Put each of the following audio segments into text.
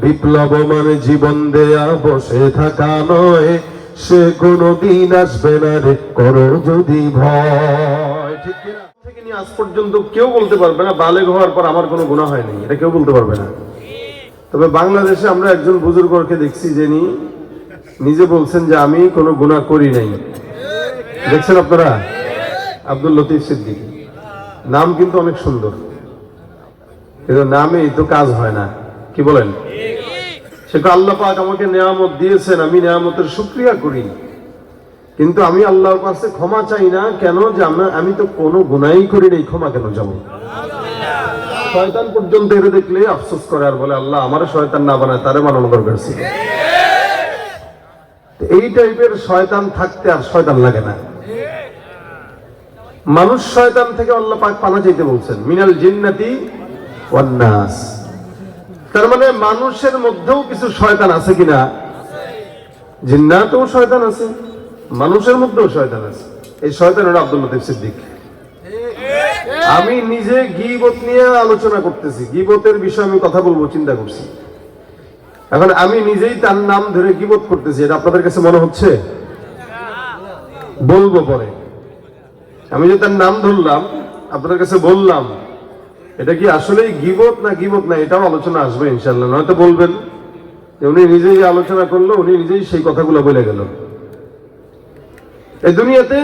বিপ্লব মানে জীবন দেয়া বসে থাকা নয়, সে কোনদিন আসবে না রে করো যদি ভয়। ঠিক কিনা? থেকে নিয়ে আজ পর্যন্ত কেউ বলতে পারবে না বালেগ হওয়ার পর আমার কোনো গুনাহ হয়নি, এটা কেউ বলতে পারবে না। তবে বাংলাদেশে আমরা একজন বুজুর্গকে দেখছি, যিনি নিজে বলছেন যে আমি কোনো গুনাহ করি নাই। দেখছেন আপনারা? আব্দুল লতিফ সিদ্দিকী নাম কিন্তু অনেক সুন্দর, কিন্তু নামেই তো কাজ হয় না। কি বলেন? সে তো আল্লাহ পাক আমাকে নেয়ামত দিয়েছেন, আমি নেয়ামতের শুকরিয়া করি, কিন্তু আমি আল্লাহর কাছে ক্ষমা চাই না। কেন? যে আমি তো কোনো গুনাহই করি নাই, ক্ষমা কেন যাব? শয়তান পর্যন্ত এর দেখলে আফসোস করে আর বলে আল্লাহ আমারে শয়তান না বানায়, তারে বানানো দরকার ছিল। এই টাইপের শয়তান থাকতে আর শয়তান লাগে না। মানুষ শয়তান থেকে আল্লাহ পাক পানা চাইতে বলছেন, মিনাল জিন্নাতি ওয়ান নাস। তার মানে মানুষের মধ্যেও কিছু শয়তান আছে কিনা? জিন্নাতেও শয়তান আছে, মানুষের মধ্যেও শয়তান আছে। এই শয়তান হলো আব্দুল লতিফ সিদ্দিকী। আমি নিজে গীবত নিয়ে আলোচনা করতেছি, গীবতের বিষয়ে আমি কথা বলবো চিন্তা করছি। এখন আমি নিজেই তার নাম ধরে গীবত করতেছি, এটা আপনাদের কাছে মনে হচ্ছে? বলবো পরে। আমি যে তার নাম ধরলাম, আপনাদের কাছে বললাম, এটা কি আসলেই গীবত না গীবত না, এটাও আলোচনা আসবে ইনশাআল্লাহ। নয়তো বলবেন যে উনি নিজেই আলোচনা করলো, উনি নিজেই সেই কথাগুলো বলে গেল। এই দুনিয়াতে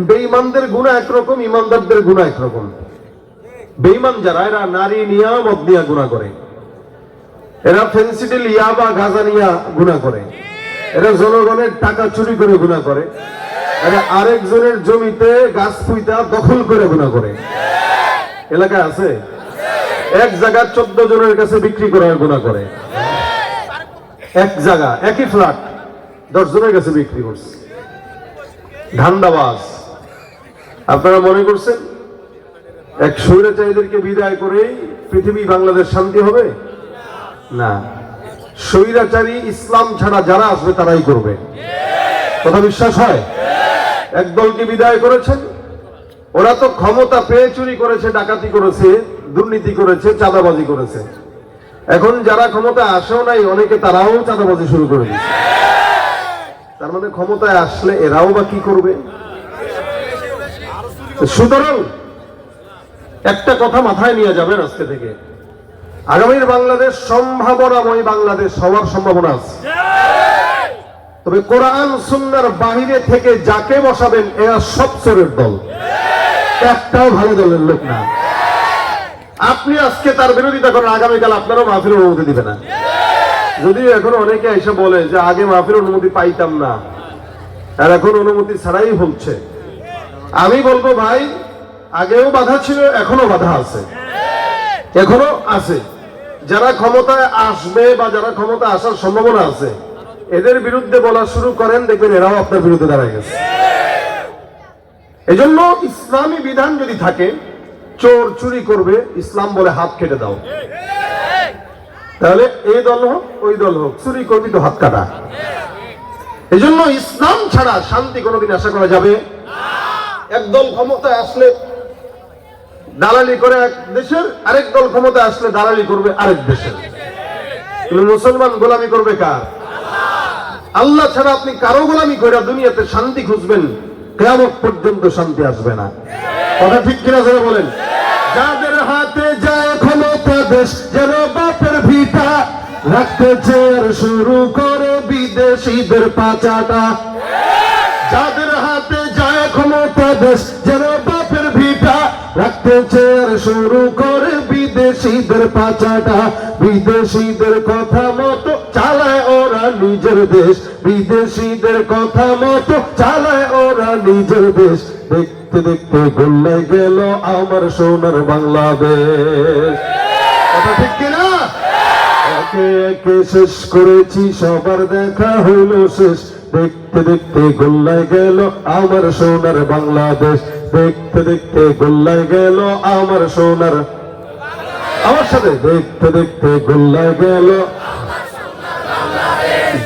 বেঈমানদের গুনাহ একরকম, ইমানদারদের গুনাহ একরকম। বেঈমান যারা, এরা নারী নিয়া মদ নিয়া গুনাহ করে, এরা ফেন্সিডিল ইয়াবা গাঁজা নিয়া গুনাহ করে, এরা জনগণের টাকা চুরি করে গুনাহ করে, এরা আরেকজনের জমিতে গাছ ফুইতা দখল করে গুনাহ করে। এলাকায় আছে এক জায়গা 14 জনের কাছে বিক্রি করার গুনাহ করে, এক জায়গা একই ফ্ল্যাট 10 জনের কাছে বিক্রি করছে। ধান্দাবাজ। আপনারা মনে করছেন এক স্বৈরাচারীদেরকে বিদায় করেই পৃথিবী বাংলাদেশ শান্তি হবে? না, স্বৈরাচারী ইসলাম ছাড়া যারা আসবে তারাই করবে। কথা বিশ্বাস হয়? এক দলকে বিদায় করেছেন, ওরা তো ক্ষমতা পেয়ে চুরি করেছে, ডাকাতি করেছে, দুর্নীতি করেছে, চাঁদাবাজি করেছে। এখন যারা ক্ষমতা আসেও নাই, অনেকে তারাও চাঁদাবাজি শুরু করে দিচ্ছে। তার মানে ক্ষমতায় আসলে এরাও বা কি করবে? সুতরাং একটা কথা মাথায় নিয়ে যাবেন আজকে থেকে, আগামীর বাংলাদেশ সম্ভাবনাময় বাংলাদেশ হওয়ার সম্ভাবনা আছে। তবে কোরআন সুন্নাহর বাহিরে থেকে যাকে বসাবেন এরা সব চোরের দল, একটাও ভালো দলের লোক না। আপনি আজকে তার বিরোধিতা করেন, আগামীকাল আপনারও মাহফিলের অনুমতি দিবে না। যদিও এখন অনেকে এসে বলে যে আগে মাহফিলের অনুমতি পাইতাম না, আর এখন অনুমতি ছাড়াই হচ্ছে। আমি বলবো ভাই, আগেও বাধা ছিল, এখনো বাধা আছে, এখনো আছে। যারা ক্ষমতায় আসবে বা যারা ক্ষমতা আসার সম্ভাবনা আছে, এদের বিরুদ্ধে বলা শুরু করেন, দেখবেন এরাও আপনার বিরুদ্ধে দাঁড়ায় গেছে। এজন্য ইসলামী বিধান যদি থাকে, চোর চুরি করবে, ইসলাম বলে হাত কেটে দাও। তাহলে এই দল হোক ওই দল হোক, চুরি করবি তো হাত কাটা। এজন্য ইসলাম ছাড়া শান্তি কোনোদিন আশা করা যাবে। একদল ক্ষমতায় আসলে দালালি করে এক দেশের, আরেক দল ক্ষমতায় আসলে দালালি করবে আরেক দেশের। কিন্তু মুসলমান গোলামি করবে কার? আল্লাহ ছাড়া আপনি কারো গোলামি করে দুনিয়াতে শান্তি খুঁজবেন, কিয়ামত পর্যন্ত শান্তি আসবে না। কথা ঠিক কিনা যারা বলেন? যাদের হাতে যায় ক্ষমতা, দেশ যেন বাপের ভিটা, রাখতে চেয়ার শুরু করে বিদেশিদের পাচাটা। যাদের হাতে যায় ক্ষমতা, দেশ যেন বাপের ভিটা, রাখতে চেয়ার শুরু করে বিদেশিদের পাচাটা। বিদেশিদের কথা মতো চালায় ওরা নিজের দেশ, বিদেশিদের কথা মতো চালায় ওরা নিজের দেশ। দেখতে দেখতে গলে গেল আমার সোনার বাংলাদেশ। কথা ঠিক কিনা? একে একে শেষ করেছি, সবার দেখা হইল শেষ। দেখতে দেখতে গোল্লায় গেল আমার সোনার বাংলাদেশ। দেখতে দেখতে গোল্লায় গেল আমার সোনার, আমার সাথে দেখতে দেখতে গোল্লায় গেল,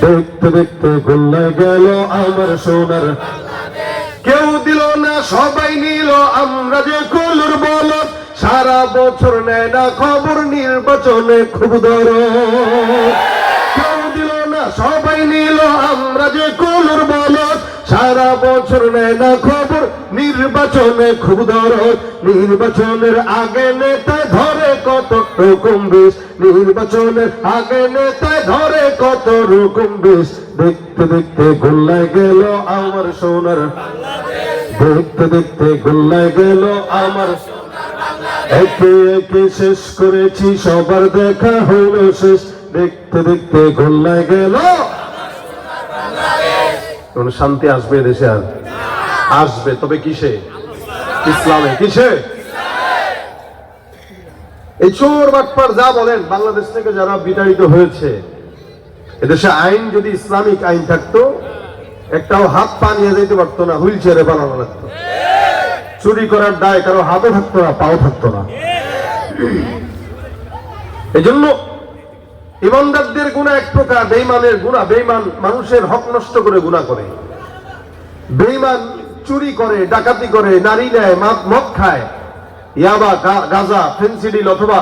দেখতে দেখতে গোল্লায় গেল আমার সোনার। কেউ দিল না সবাই নিল, আমরা যে কলুর বলদ, সারা বছর নেয় না খবর, নির্বাচনে খুব দরদ। নির্বাচনে খুব দরদ, নির্বাচনের আগে নেতায় ধরে কত রকম বেশ, নির্বাচনের আগে নেতায় ধরে কত রকম বেশ। দেখতে দেখতে গোল্লায় গেল আমার সোনার, দেখতে দেখতে গোল্লায় গেল আমার, একে একে শেষ করেছি সবার দেখা হলো শেষ। দেখতে দেখতে গোল্লায় গেল। কোন শান্তি আসবে দেশে? আর আসবে, তবে কিসে? ইসলামে। কিসে? এই চোর বাটপার যা বলেন, বাংলাদেশ থেকে যারা বিতাড়িত হয়েছে, এদেশে আইন যদি ইসলামিক আইন থাকতো, একটাও হাত পা নিয়ে যেতে পারতো না, হুইল চেয়ারে বানানো লাগতো। চুরি করার দায় কারো হাতে থাকতো না, পাও থাকতো না। এই জন্য ইমানদারদের গুনাহ এক প্রকার, বেঈমানের গুনাহ, বেঈমান মানুষের হক নষ্ট করে গুনাহ করে, বেঈমান চুরি করে, ডাকাতি করে, নারী নেয়, মদ খায়, ইয়াবা, গাঁজা, ফেন্সিডিল অথবা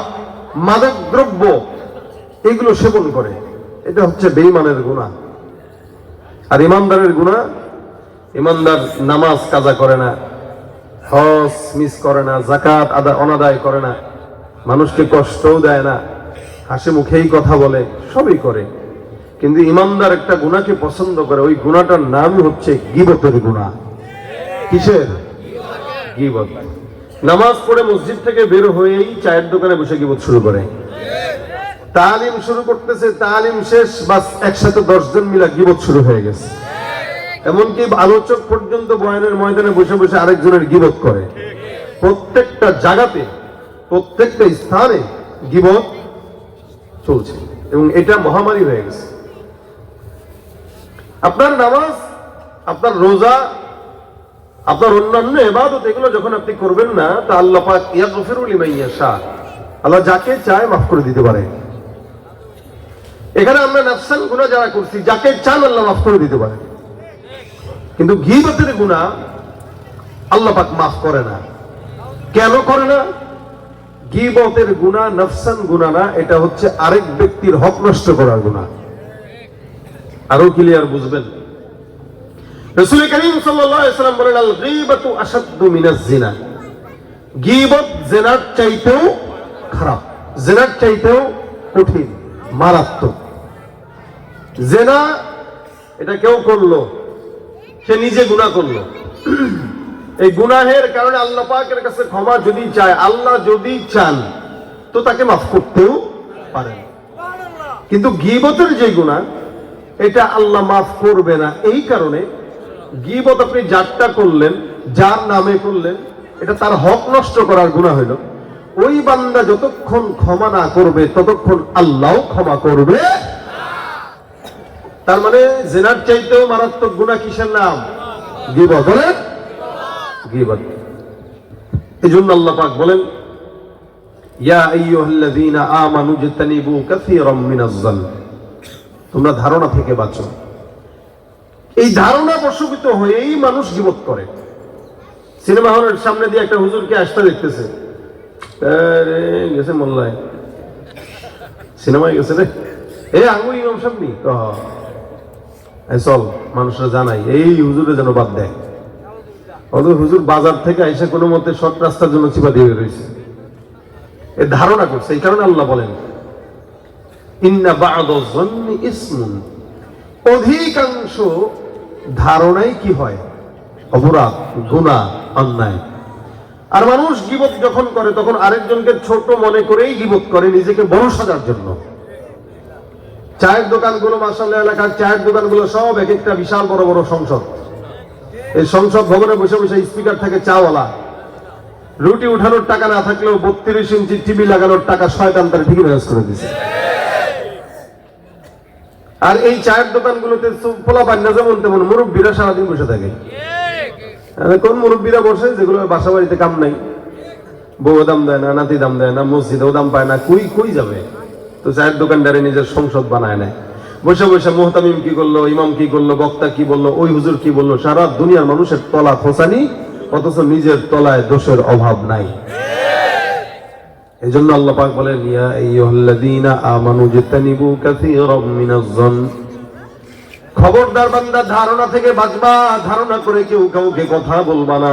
মাদক দ্রব্য এগুলো সেবন করে। এটা হচ্ছে বেঈমানের গুনাহ। আর ইমানদারের গুনাহ, ইমানদার নামাজ কাজা করে না, হজ মিস করে না, যাকাত অনাদায় করে না, মানুষকে কষ্টও দেয় না, হাসি মুখেই কথা বলে, সবই করে। কিন্তু ইমানদার একটা গুনাহকে পছন্দ করে, ওই গুনাহটার নামই হচ্ছে গীবতের গুনাহ। কিসের? গীবত। নামাজ পড়ে মসজিদ থেকে বের হয়েই চায়ের দোকানে বসে গীবত শুরু করে। তালিম শুরু করতেছে, তালিম শেষ, বাস একসাথে 10 জন মিলা গীবত শুরু হয়ে গেছে। এমনকি আলোচক পর্যন্ত বয়ানের ময়দানে বসে বসে আরেকজনের গীবত করে। প্রত্যেকটা জায়গাতে, প্রত্যেকটা স্থানে গীবত চলছে এবং এটা মহামারী হয়ে গেছে। আপনার নামাজ, আপনার রোজা, আপনার অন্যান্য ইবাদত, এগুলো যখন আপনি করবেন না, তা আল্লাহ পাক ইয়াগফিরু লিমান ইয়াশা, আল্লাহ যাকে চায় মাফ করে দিতে পারে। এখানে আমরা নাফসান গুনাহ যারা করছি, যাকে চান আল্লাহ মাফ করে দিতে পারে। কিন্তু গীবতের গুনাহ আল্লাহ পাক মাফ করে না। কেন করে না? গীবতের গুনাহ নাফসান গুনাহ না, এটা হচ্ছে আরেক ব্যক্তির হক নষ্ট করার গুনাহ। আরো ক্লিয়ার বুঝবেন, রাসূল কারীম সাল্লাল্লাহু আলাইহি ওয়াসাল্লাম বলেন, আল গীবাতু আশাদ্দু মিনাজ জিনা। গীবত জিনার চাইতেও খারাপ, জিনার চাইতেও কঠিন, মারাত্মক। জিনা এটা কেউ করলো, সে নিজে গুনাহ করলো, এই গুনাহের কারণে আল্লাহ পাকের কাছে ক্ষমা যদি চায়, আল্লাহ যদি চান তো তাকে মাফ করতেও পারেন। কিন্তু গীবতের যে গুনাহ, এটা আল্লাহ মাফ করবে না। এই কারণে গীবত আপনি যারটা করলেন, যার নামে করলেন, এটা তার হক নষ্ট করার গুনাহ হইল। ওই বান্দা যতক্ষণ ক্ষমা না করবে ততক্ষণ আল্লাহও ক্ষমা করবে। তার মানে জিনার চাইতেও মারাত্মক গুনাহ কিসের নাম? গীবত। বলেন গীবত। এজন্য আল্লাহ পাক বলেন, ইয়া আইয়ুহাল্লাযীনা আমানু ইজতানিবু কাসীরাম মিনাজ যান, তোমরা ধারণা থেকে বাঁচো। এই ধারণা প্রশমিত হয়েই মানুষ গীবত করে। সিনেমা হলের সামনে দিয়ে একটা হুজুরকে আসতে দেখতেছে, আরে গেছে মোল্লায়, সিনেমায় গেছে রে, আঙ্গুই ইমাম সাহেব নি, চল মানুষরা জানাই এই হুজুরে যেন বাদ দেয়। অত হুজুর বাজার থেকে আইসা কোনো মতে শর্ট রাস্তার জন্য চিপা দিয়ে রয়েছে, এ ধারণা করছে। এই কারণে আল্লাহ বলেন, ইন্না বা'দাজ যান্নি ইসমুন, অধিকাংশ ধারণাই কি হয়? অপরাধ, গুনাহ, অন্যায়। আর মানুষ গীবত যখন করে তখন আরেকজনকে ছোট মনে করেই গীবত করে, নিজেকে বড় সাজার জন্য। চায়ের দোকানগুলো, মাশাআল্লাহ, এলাকার চায়ের দোকানগুলো সব এক একটা বিশাল বড় বড় সংসদ। এই সংসদ ভবনে বসে বসে স্পিকার থাকে চাওয়ালা, রুটি উঠানোর টাকা না থাকলেও 32 ইঞ্চি টিভি লাগানোর টাকা শয়তান তার ঠিকই ম্যানেজ করে দিছে। আর এই চায়ের দোকানগুলোতে পোলাপান না যেমন তেমন মুরব্বীরা সারাদিন বসে থাকে। কোন মুরব্বীরা বসে যেগুলো বাসা বাড়িতে কাম নাই, বউ দাম দেয় না, নাতি দাম দেয় না, মসজিদেও দাম পায় না, কই যাবে? তো চায়ের দোকানদারে নিজের সংসদ বানায় নেয়, বসে বসে মুহতামিম কি করলো, ইমাম কি করলো, বক্তা কি বললো, ওই হুজুর কি বললো, সারা দুনিয়ার মানুষের তলা খোঁচানি, অথচ নিজের তলায় দোষের অভাব নাই। এজন্য আল্লাহ পাক বলেন, ইয়া আইয়ুহাল্লাযীনা আমানু ইজতানিবু কাসীরাম মিনাজ যান, খবরদার বান্দা ধারণা থেকে বাঁচবা, ধারণা করে কেউ কাউকে কথা বলবা না।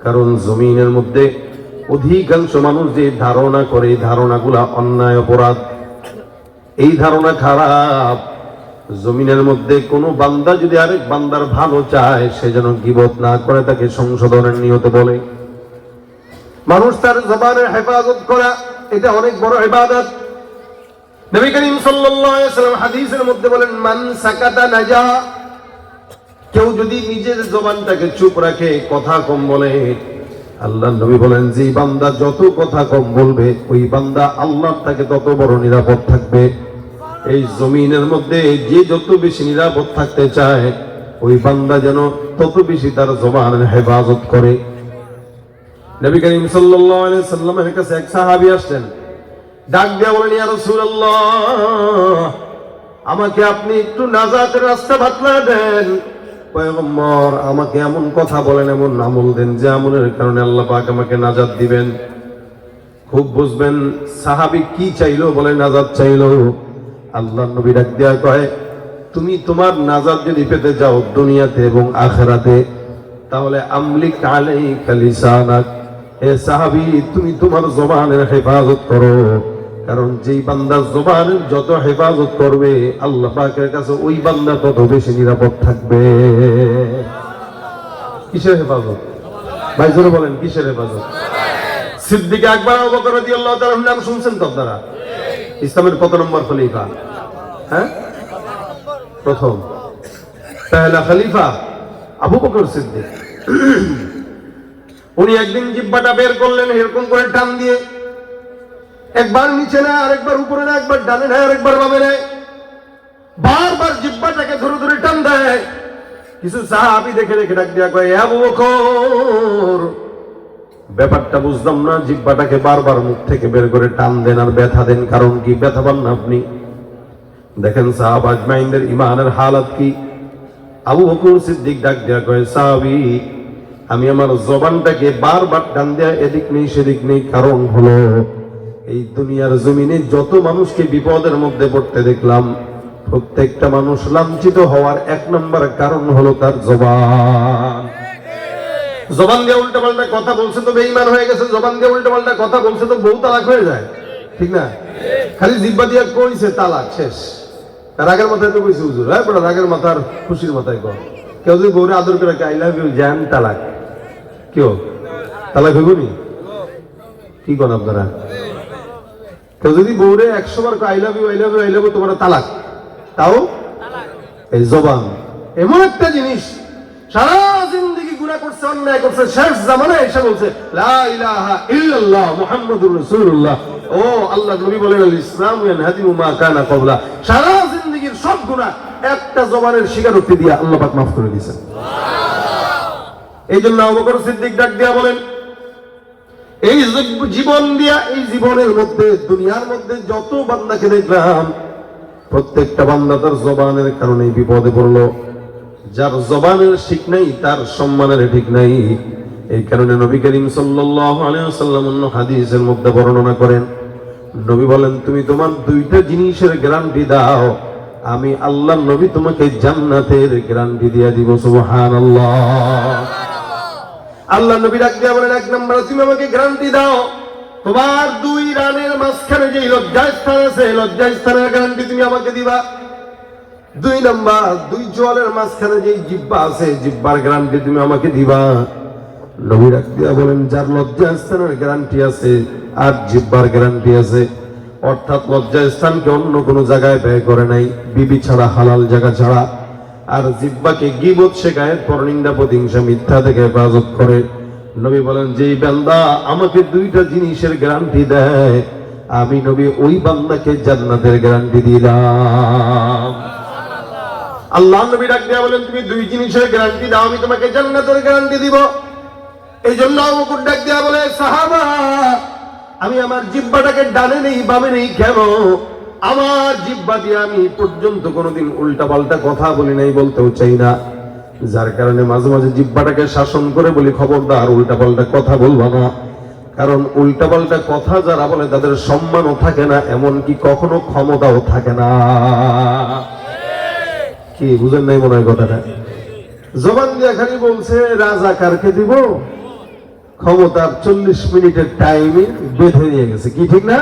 কারণ জমিনের মধ্যে অধিকাংশ মানুষ যে ধারণা করে, এই ধারণাগুলা অন্যায়, অপরাধ, এই ধারণা খারাপ। জমিনের মধ্যে কোনো বান্দা যদি আরেক বান্দার ভালো চায়, সে যেন গীবত না করে, তাকে সংশোধনের নিয়তে বলে। মানুষ তার জবানের হেফাজত করা, এটা অনেক বড় ইবাদত। নবী করিম সাল্লাল্লাহু আলাইহি ওয়াসাল্লাম হাদিসের মধ্যে বলেন, মান সাকাতা নাজা। কেউ যদি নিজের জবানটাকে চুপ রাখে, কথা কম বলে, আল্লাহর নবী বলেন যে বান্দা যত কথা কম বলবে, ওই বান্দা আল্লাহর তাকে তত বড় নিরাপদ থাকবে। এই জমিনের মধ্যে যে যত বেশি নিরাপদ থাকতে চায়, ওই বান্দা যেন তত বেশি তার জবানের হেফাজত করে। নবী করিম সাল্লাল্লাহু আলাইহি সাল্লামের কাছে এক সাহাবী আসলেন, ডাক দিয়া বলেন, ইয়া রাসূলুল্লাহ, আমাকে আপনি একটু নাজাতের রাস্তা বাতলা দেন। পয়গম্বর, আমাকে এমন কথা বলেন, এমন আমল দেন যে আমলের কারণে আল্লাহ পাক আমাকে নাজাত দিবেন। খুব বুঝবেন সাহাবী কি চাইলো, বলে নাজাত চাইলো। আল্লাহর নবী ডাক দিয়া কয়, তুমি তোমার নাজাত যদি পেতে যাও দুনিয়াতে এবং আখিরাতে, তাহলে আমলিক আলাইকা লিসানাক। হে সাহাবী, তুমি তোমার জবানের হেফাজত করো, কারণ যেই বান্দা জবানের যত হেফাজত করবে, আল্লাহ পাকের কাছে ওই বান্দা তত বেশি নিরাপদ থাকবে। কিসের হেফাজত? ভাই জোরে বলেন, কিসের হেফাজত? সিদ্দিক আকবর আবু বকর রাদিয়াল্লাহু তাআলার নাম শুনছেন তো আপনারা? ইসলামের কত নম্বর খলিফা? হ্যাঁ, প্রথম। পহেলা খলিফা আবু বকর সিদ্দিক। উনি একদিন জিহ্বাটা বের করলেন, এরকম করে টান দিয়ে, একবার নিচে না, আরেকবার উপরে না, একবার ডানে না, আরেকবার বামে না, বারবার জিহ্বাটাকে ধরে ধরে টান দেয়। কিছু সাহাবী দেখে দেখে ডাক দিয়া কয়, আবু বকর, ব্যাপারটা বুঝলাম না, জিহ্বাটাকে বারবার মুখ থেকে বের করে টান দেন আর ব্যথা দেন, কারণ কি? ব্যথা পান না আপনি? দেখেন সাহাবা আজমাইনদের ইমানের হালত কি। আবু বকর সিদ্দিক ডাক দিয়া কয়, সাহাবী, আমি আমার জবানটাকে বারবার টান দেয়া এদিক নেই সেদিক নেই, কারণ হলো এই দুনিয়ার জমিনে যত মানুষকে বিপদের মধ্যে পড়তে দেখলাম, প্রত্যেকটা মানুষ লাঞ্ছিত হওয়ার এক নম্বর কারণ হলো তার জবান। জবান দিয়ে উল্টা পাল্টা কথা বলছে তো বেঈমান হয়ে গেছে, জবান দিয়ে উল্টা পাল্টা কথা বলছে তো বউ তালাক হয়ে যায়, ঠিক না? খালি জিহ্বা দিয়ে কইছে তালাক, শেষ। রাগের মাথায় তো কইছে হুজুর, হ্যাঁ বড় রাগের মাথার খুশির মাথায় কর। কেউ যদি বউরে আদর করে আই লাভ ইউ জান, তালাক। কেউ তালাক হইব নি? কি করেন আপনারা? কেউ যদি বউরে 100 বার I love you, I love you, I love you, তোমার তালাক, তাও এই জবান এমন একটা জিনিস, সারা জিন্দেগি গুনাহ করছে, অন্যায় করছে, শেষ জামানায় এসে বলছে লা ইলাহা ইল্লাল্লাহ মুহাম্মাদুর রাসূলুল্লাহ। ও আল্লাহ নবী বলেন, আল ইসলামু ইয়ানহাদিমু মা কানা ক্বাবলা। সারা জিন্দেগির সব গুনাহ একটা জবানের স্বীকারোক্তি দিয়ে আল্লাহ পাক মাফ করে দিয়েছেন। এই জন্য আবু বকর সিদ্দিক ডাক দিয়া বলেন, এই জীবন দিয়া, এই জীবনের মধ্যে দুনিয়ার মধ্যে যত বান্দাকে দেখলাম, প্রত্যেকটা বান্দা তার জবানের কারণে বিপদে পড়লো। যার জবানের ঠিক নাই, তার সম্মানের ঠিক নাই। এই কারণে নবী করিম সাল্লাল্লাহু আলাইহি ওয়াসাল্লাম অন্য হাদিসের মধ্যে বর্ণনা করেন, নবী বলেন, তুমি তোমার দুইটা জিনিসের গ্যারান্টি দাও, আমি আল্লাহ নবী তোমাকে জান্নাতের গ্যারান্টি দিয়ে দিব। সুবহানাল্লাহ। আল্লাহ নবী ডাক দিয়া বলেন, এক নম্বর, তুমি আমাকে গ্যারান্টি দাও, তোমার দুই রানের মাঝখানে যে লজ্জাস্থান আছে, লজ্জাস্থানের গ্যারান্টি তুমি আমাকে দিবা। দুই নাম্বার, দুই জলের মাঝখানে যে জিহ্বা আছে, জিহ্বার গ্যারান্টি তুমি আমাকে দিবা। নবী ডাক দিয়া বলেন, যার লজ্জাস্থানের গ্যারান্টি আছে আর জিহ্বার গ্যারান্টি আছে, অর্থাৎ লজ্জাস্থানকে অন্য কোনো জায়গায় ব্যয় করে নাই, বিবি ছাড়া, হালাল জায়গা ছাড়া, আর জিহ্বাকে গীবত, শেখায়েত, পরনিন্দা, প্রতিহিংসা, মিথ্যা থেকে হেফাজত করে। নবী বলেন, যেই বান্দা আমাকে দুইটা জিনিসের গ্যারান্টি দেয়, আমি নবী ওই বান্দাকে জান্নাতের গ্যারান্টি দিলাম। আল্লাহ নবী ডাক দিয়া বলেন, তুমি দুই জিনিসের গ্যারান্টি দাও, আমি তোমাকে জান্নাতের গ্যারান্টি দিব। এই জন্য আবু বকর ডাক দিয়া বলে, সাহাবা, আমি আমার জিহ্বাটাকে ডানে নেই বামে নেই কেন? আমার জিহ্বা দিয়ে আমি পর্যন্ত কোনোদিন উল্টা পাল্টা কথা বলি নাই, বলতেও চাই না। যার কারণে মাঝে মাঝে জিহ্বাটাকে শাসন করে বলি, খবরদার উল্টা পাল্টা কথা বলবা না। কারণ উল্টা পাল্টা কথা যারা বলে তাদের সম্মানও থাকে না, এমনকি কখনো ক্ষমতাও থাকে না। কি বুঝেন নাই মনে হয় কথাটা? জবান দিয়া খালি বলছে রাজাকারকে দিব, ক্ষমতার 40 মিনিটের টাইমে বেঁধে নিয়ে গেছে, কি ঠিক না?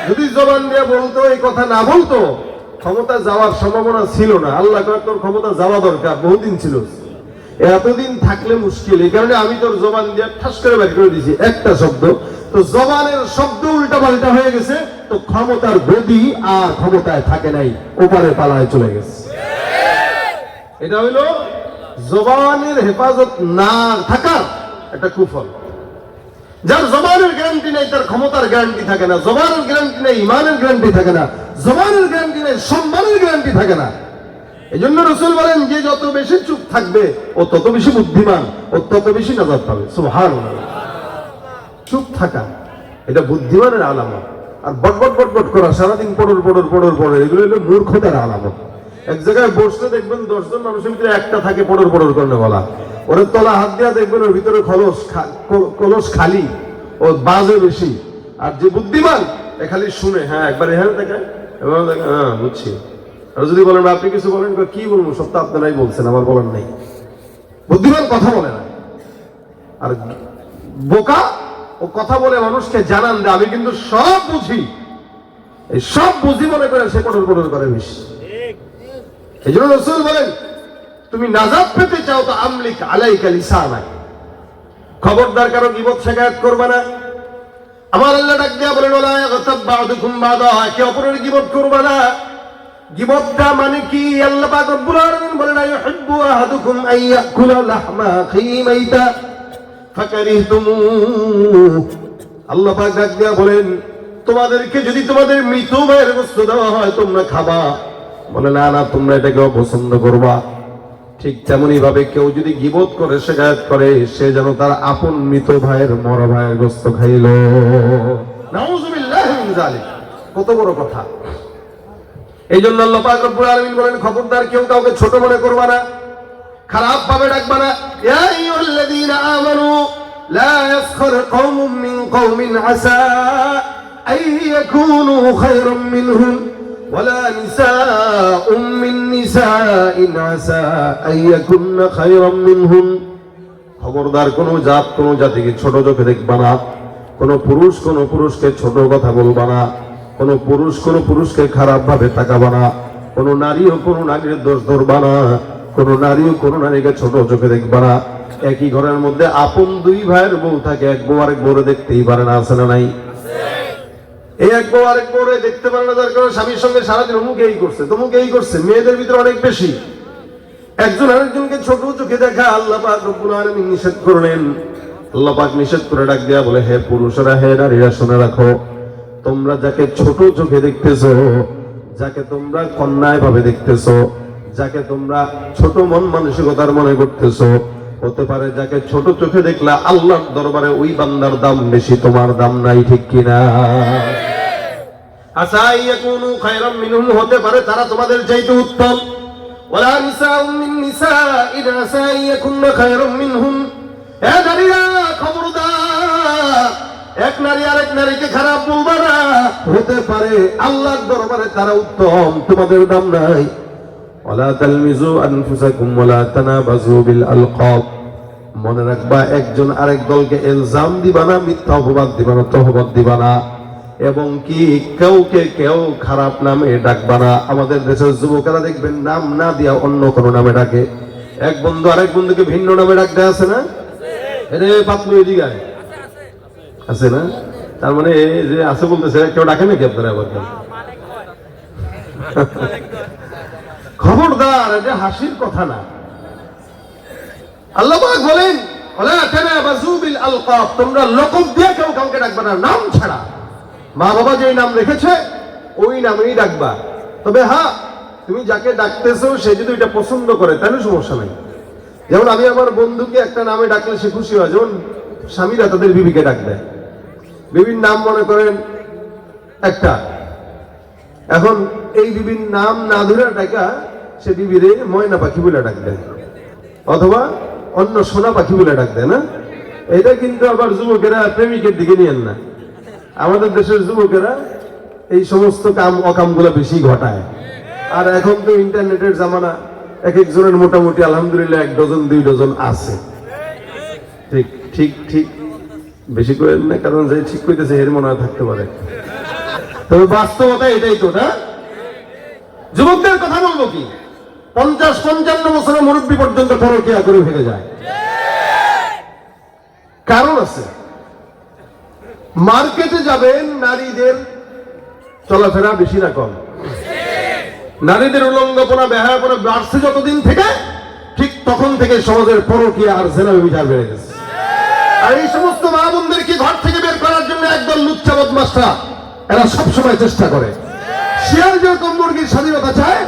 যদি জবান দিয়ে বলতো, এই কথা না বলতো, ক্ষমতা যাওয়ার সম্ভাবনা ছিল না। আল্লাহ কয় তোর ক্ষমতা যাওয়া দরকার, বহুদিন ছিল, এতদিন থাকলে মুশকিল। এই কারণে আমি তোর জবান দিয়ে ঠাস করে বের করে দিয়েছি একটা শব্দ। তো জবানের শব্দ উল্টা পাল্টা হয়ে গেছে, তো ক্ষমতার গদি আর ক্ষমতায় থাকে নাই, ওপারে পালায় চলে গেছে। এটা হইল জবানের হেফাজত না থাকার একটা কুফল। যার জবানের গ্যারান্টি নেই তার ক্ষমতার গ্যারান্টি থাকে না, জবানের গ্যারান্টি নেই ইমানের গ্যারান্টি থাকে না, জবানের গ্যারান্টি নেই সম্মানের গ্যারান্টি থাকে না। এই জন্য রাসূল বলেন যে যত বেশি চুপ থাকবে ও তত বেশি বুদ্ধিমান, ও তত বেশি নাজাত পাবে। সুবহানাল্লাহ। চুপ থাকা এটা বুদ্ধিমানের আলামত, আর বটবট বটবট করা, সারাদিন পড়র পড়র পড়র পড়র, এগুলো হলো মূর্খতার আলামত। এক জায়গায় বসলে দেখবেন 10 জন মানুষের ভিতরে একটা থাকে পড়র পড়র করে বলা, ওর তলা হাত দিয়া দেখবেন ওর ভিতরে কলস খালি, ও বাজে বেশি। আর যে বুদ্ধিমান এ খালি শুনে, হ্যাঁ একবার হ্যাঁ দেখে, এবার দেখে হ্যাঁ বুঝছি। আর যদি বলেন আপনি কিছু বলেন, কি বলবো, সব তো আপনারাই বলছেন, আমার বলার নেই। বুদ্ধিমান কথা বলে না, আর বোকা ও কথা বলে মানুষকে জানান দেয় আমি কিন্তু সব বুঝি, এই সব বুঝি মনে করে সে পড়র পড়র করে বেশি। এই জন্য রাসূল বলেন তুমি নাজাত পেতে চাও তো আমলিক আলাইকা লিসানাক, খবরদার কারো গীবত শিকায়ত করবে না। আমার আল্লাহ ডাক দিয়া বলেন ওয়ালা ইয়াগতাব বা'দুকুম বা'দা, একে অপরের গীবত করবে না। গীবতটা মানে কি? আল্লাহ পাক রব্বুল আলামিন বলেন আইয়ুহিব্বু আহাদুকুম আইয়াকুলা লাহমা আখিহি মাইতা ফাকারিহতুমু। আল্লাহ পাক ডাক দিয়া বলেন তোমাদেরকে যদি তোমাদের মৃত ভাইয়ের গোশত দেওয়া হয় তোমরা খাবা? বলে না না, তোমরা এটাকে অপছন্দ করবা। ঠিক তেমনি ভাবে কেউ যদি গীবত করে শিকায়াত করে, সে যেন তার আপন মৃত ভাইয়ের মরা ভাইয়ের গোশত খাইল। নাউযুবিল্লাহি মিন যালিক, কত বড় কথা। এই জন্য আল্লাহ পাক রব্বুল আলামিন বলেন খবরদার কেউ কাউকে ছোট মনে করবা না, খারাপ ভাবে ডাকবা না। ইয়া আইয়ুহাল্লাযীনা আমানু লা ইয়াসখার কওমুম মিন কওমিন আসা আইয়াকুনু খায়রাম মিনহুম ওয়ালা নিসাউম মিন নিসাইন আসা আইয়াকুননা খায়রাম মিনহুম। খবরদার কোন জাত কোন জাতিকে ছোট চোখে দেখবা না, কোন পুরুষ কোন পুরুষকে ছোট কথা বলবা না, কোন পুরুষ কোন পুরুষকে খারাপ ভাবে তাকাবা না, কোন নারীও কোন নারীর দোষ ধরবা না, কোন নারীও কোন নারীকে ছোট চোখে দেখবা না। একই ঘরের মধ্যে আপন দুই ভাইয়ের বউ থাকে, এক বউ আরেক বউরে দেখতেই পারে না, আছে না নাই? এই এক বউ আরেক বউরে দেখতে পারে না, যার কারণে স্বামীর সঙ্গে সারাদিন অমুক এই করছে তমুক এই করছে। মেয়েদের ভিতরে অনেক বেশি একজন আরেকজনকে ছোট চোখে দেখা আল্লাহ পাক রব্বুল আলামিন নিষেধ করলেন। আল্লাহ পাক নিষেধ করে ডাক দিয়া বলে হে পুরুষরা, হে নারীরা, শুনে রাখো, তোমরা যাকে ছোট চোখে দেখতেছো, যাকে তোমরা অন্যায় ভাবে দেখতেছো, যাকে তোমরা ছোট মন মানসিকতার মনে করতেছো, হতে পারে যাকে ছোট চোখে দেখলা আল্লাহর দরবারে ওই বান্দার দাম বেশি, তোমার দাম নাই, ঠিক কিনা? আসা ইয়াকুনু খায়রাম মিনহুম, হতে পারে তারা তোমাদের চাইতে উত্তম। ওয়ালা নিসাউম মিন নিসাইন আসা ইয়াকুননা খায়রাম মিনহুম। হে নারীরা খবরদার, এক নারী আরেক নারীকে খারাপ বলবা না, হতে পারে আল্লাহর দরবারে তারা উত্তম, তোমাদের দাম নাই। ওয়ালা তালমিজু আনফুসাকুম ওয়ালা তানাবাজু বিল আলকাব, মনে রাখবা একজন আরেক দলকে ইলজাম দিবা না, মিথ্যা অপবাদ দিবা না, তহমত দিবা না, এবং কি কাউকে কেউ খারাপ নামে ডাকবা না। আমাদের দেশের যুবকেরা দেখবেন নাম না দিয়া অন্য কোনো নামে ডাকে। এক বন্ধু আরেক বন্ধুকে ভিন্ন নামে ডাকতে আছে না? এরে পাতলু এদিকে আছে না? তার মানে যে আছে বলতেছে কেউ ডাকে নাকি আপনারা? আবার খবরদার, এটা হাসির কথা না। আল্লাহ পাক বলেন ওয়ালা তানাবাজু বিল আলকাব, তোমরা লকব দিয়ে কেউ কাউকে ডাকবা না, নাম ছাড়া। মা বাবা যেই নাম রেখেছে ওই নামেই ডাকবা। তবে হ্যাঁ, তুমি যাকে ডাকতেছো সে যদি এটা পছন্দ করে তাহলে সমস্যা নাই। যেমন আমি আমার বন্ধুকে একটা নামে ডাকলে সে খুশি হয়, যেমন স্বামীরা তাদের বিবিকে ডাক দেয়। বিবির নাম মনে করেন একটা, এখন এই বিবির নাম না ধরে ডাকা সে বিবিরে ময়না পাখি বলে ডাক দেয়, অথবা অন্য সোনা পাখি বলে ডাক দেয় না? এটা কিন্তু আবার যুবকেরা প্রেমিকের দিকে নিয়েন না। আমাদের দেশের যুবকেরা এই সমস্ত কাম অকামগুলো বেশি ঘটায়। আর এখন তো ইন্টারনেটের জামানা, এক একজনের মোটামুটি আলহামদুলিল্লাহ 1 ডজন 2 ডজন আছে। ঠিক ঠিক ঠিক বেশি করেন না, কারণ যে ঠিক কইতেছে এর মনে হয় থাকতে পারে। তবে বাস্তবতা এটাই তো না। যুবকদের কথা বলবো কি, 50-55 বছরের মুরব্বী পর্যন্ত পরকিয়া করে ফেলে যায়। কারণ আছে, মার্কেটে যাবেন, নারীদের চলাফেরা বেশি না কম? নারীদের উলঙ্গপনা বেহায়াপনা বাড়ছে যতদিন থেকে, ঠিক তখন থেকে সমাজের পরকীয়া আর জেনা বিচার বেড়ে গেছে। আর এই সমস্ত মা বোনদেরকে ঘর থেকে বের করার জন্য একদল লুচ্চা বদমাশরা এরা সবসময় চেষ্টা করে। শিয়াল যেরকম মুরগির স্বাধীনতা চায়,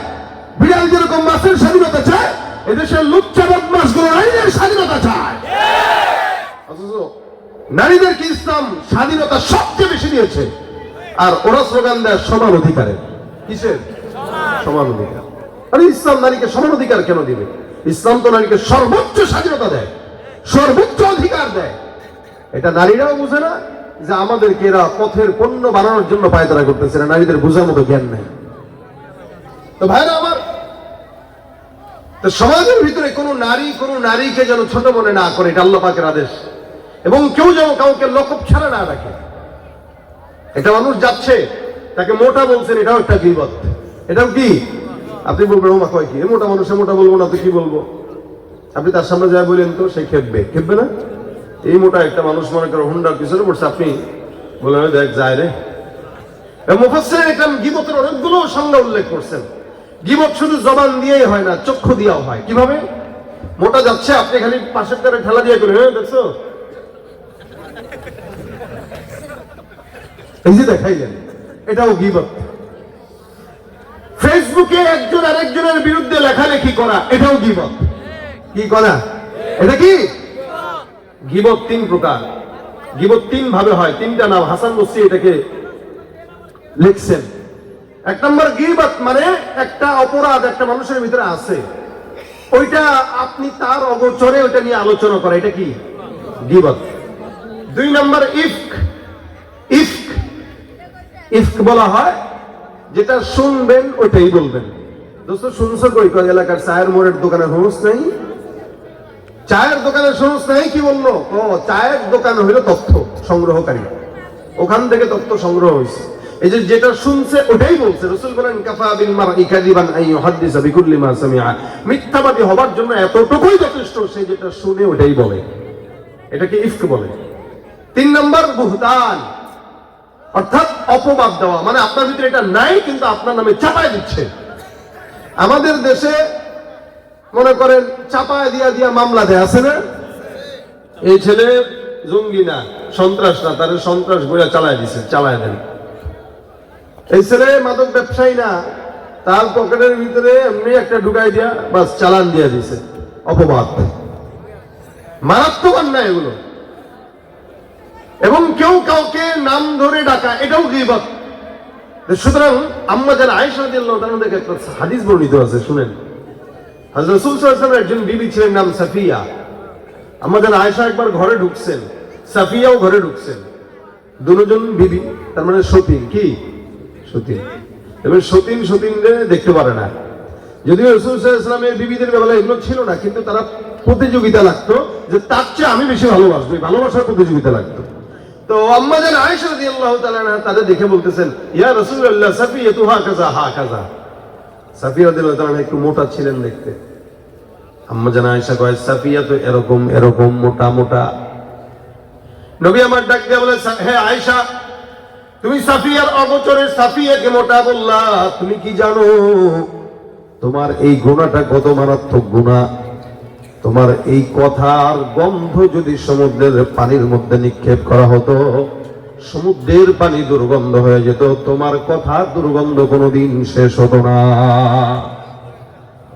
বিড়াল যেরকম মাছের স্বাধীনতা চায়, এদেশের লুচ্চা বদমাশ গুলো নারীদের স্বাধীনতা চায়। অথচ নারীদেরকে ইসলাম স্বাধীনতা সবচেয়ে বেশি দিয়েছে, আর ওরা স্লোগান দেয় সমান অধিকারের। কিসের সমান অধিকার? আরে ইসলাম নারীকে সমান অধিকার কেন দিবে? ইসলাম তো নারীকে সর্বোচ্চ স্বাধীনতা দেয়, সর্বোচ্চ অধিকার দেয়। এটা নারীরাও বুঝে না যে আমাদেরকে এরা পথের পণ্য বানানোর জন্য পায়তারা করতেছে না, নারীদের বোঝার মতো জ্ঞান নেই। তো ভাইরা আমার, তো সমাজের ভিতরে কোনো নারীকে যেন ছোট মনে না করে, এটা আল্লাহ পাকের আদেশ। এবং কেউ যেন কাউকে লকব ছাড়া না রাখে। একটা মানুষ যাচ্ছে, তাকে মোটা বলছেন, এটাও একটা গীবত। এটাও কি? আপনি বলবেন ওমা কয় কি, মোটা মানুষে মোটা বলবো না তো কি বলবো? আপনি তার সামনে যা বলেন তো সে খেপবে না? এই মোটা একটা মানুষ মনে করে হুন্ডার পিছনে পড়ছে, আপনি বলেন দেখ যায় রে। মুফাসসির ইকরাম গীবতের অনেকগুলো সংজ্ঞা উল্লেখ করছেন। গীবত শুধু জবান দিয়েই হয় না, চক্ষু দিয়েও হয়। কিভাবে? মোটা যাচ্ছে, আপনি খালি পাশের তারে ঠেলা দিয়ে করে, হ্যাঁ দেখছো, এই যে দেখাইলেন, এটাও গীবত। ফেসবুকে একজন আরেকজনের বিরুদ্ধে লেখালেখি করা, এটাও গীবত। কি করা? এটা কি গীবত? 3 প্রকার। গীবত 3 ভাবে হয়, 3টা নাম হাসান বসরি এটাকে লিখছেন। 1 নম্বর গীবত মানে একটা অপরাধ একটা মানুষের ভিতরে আছে, ওইটা আপনি তার অগোচরে ওইটা নিয়ে আলোচনা করা, এটা কি গীবত। 2 নম্বর ইফক বলা হয় যেটা শুনবেন ওইটাই বলবেন। দোস্ত শুনছো কই? এলাকার চায়ের মোড়ের দোকানে হুঁস নেই, চায়ের দোকানে শুনুস নাই। কি বললো? ও চায়ের দোকান হইল তথ্য সংগ্রহকারী, ওখান থেকে তথ্য সংগ্রহ হয়েছে। এই যে যেটা শুনছে ওটাই বলছে। রাসূল বলেন কাফা বিল মারই কাযিবান আন ইউহাদ্দিসা বিকুল্লি মা সামিআ। মিথ্যাবাদী হবার জন্য এতটুকুই যথেষ্ট, সে যেটা শুনে ওটাই বলে, এটাকে ইফক বলে। 3 নম্বর বুহতান, অর্থাৎ অপবাদ দেওয়া, মানে আপনার ভিতরে এটা নাই কিন্তু আপনার নামে চাপায় দিচ্ছে। আমাদের দেশে মনে করেন চাপায় দিয়া মামলা দেয়, আছে না? এই ছেলে জঙ্গি না, সন্ত্রাস না, তার সন্ত্রাস বইয়া চালায় দিছে, চালায় দেন। এই ছেলে মাদক ব্যবসায়ী না, তার পকেটের ভিতরে এমনি একটা ঢুকাই দিয়া বাস চালান দিয়া দিছে। অপবাদ, মারাত্মক অন্যায় এগুলো। এবং কেউ কাউকে নাম ধরে ডাকা, এটাও গীবত। সুতরাং আম্মা যারা আয়েশা রাদিয়াল্লাহু তাআলা থেকে একটা হাদিস বর্ণিত আছে, শুনেন। হযরত রাসূল সাল্লাল্লাহু আলাইহি ওয়াসাল্লামের একজন বিবি ছিলেন, নাম সাফিয়া। আম্মা যারা আয়েশা একবার ঘরে ঢুকছেন, সাফিয়াও ঘরে ঢুকছেন, দুজন বিবি, তার মানে সতীন। কি সতীন? এবার সতীনরে দেখতে পারে না। যদিও রাসূল সাল্লাল্লাহু আলাইহি ওয়াসাল্লামের বিবিদের বেলায় এগুলো ছিল না, কিন্তু তারা প্রতিযোগিতা লাগতো যে তার চেয়ে আমি বেশি ভালোবাসবো, ভালোবাসার প্রতিযোগিতা লাগতো। তো আম্মা জান আয়েশা রাদিয়াল্লাহু তাআলা আনহা তাদের দেখে বলতেছেন, ইয়া রাসূলুল্লাহ সাফিয়াতু হাকাযা হাকাযা। সাফিয়া রাদিয়াল্লাহু তাআলা একটু মোটা ছিলেন দেখতে। আম্মা জান আয়েশা কয়, সাফিয়া তো এরকম এরকম মোটা মোটা। নবী আমার ডাক দিয়ে বলে, হে আয়েশা, তুমি সাফিয়ার অগোচরে সাফিয়াকে মোটা বললা, তুমি কি জানো তোমার এই গুনাহটা কত মারাত্মক গুনাহ? তোমার এই কথার গন্ধ যদি সমুদ্রের পানির মধ্যে নিক্ষেপ করা হতো, সমুদ্রের পানি দুর্গন্ধ হয়ে যেত, তোমার কথার দুর্গন্ধ কোনোদিন শেষ হতো না।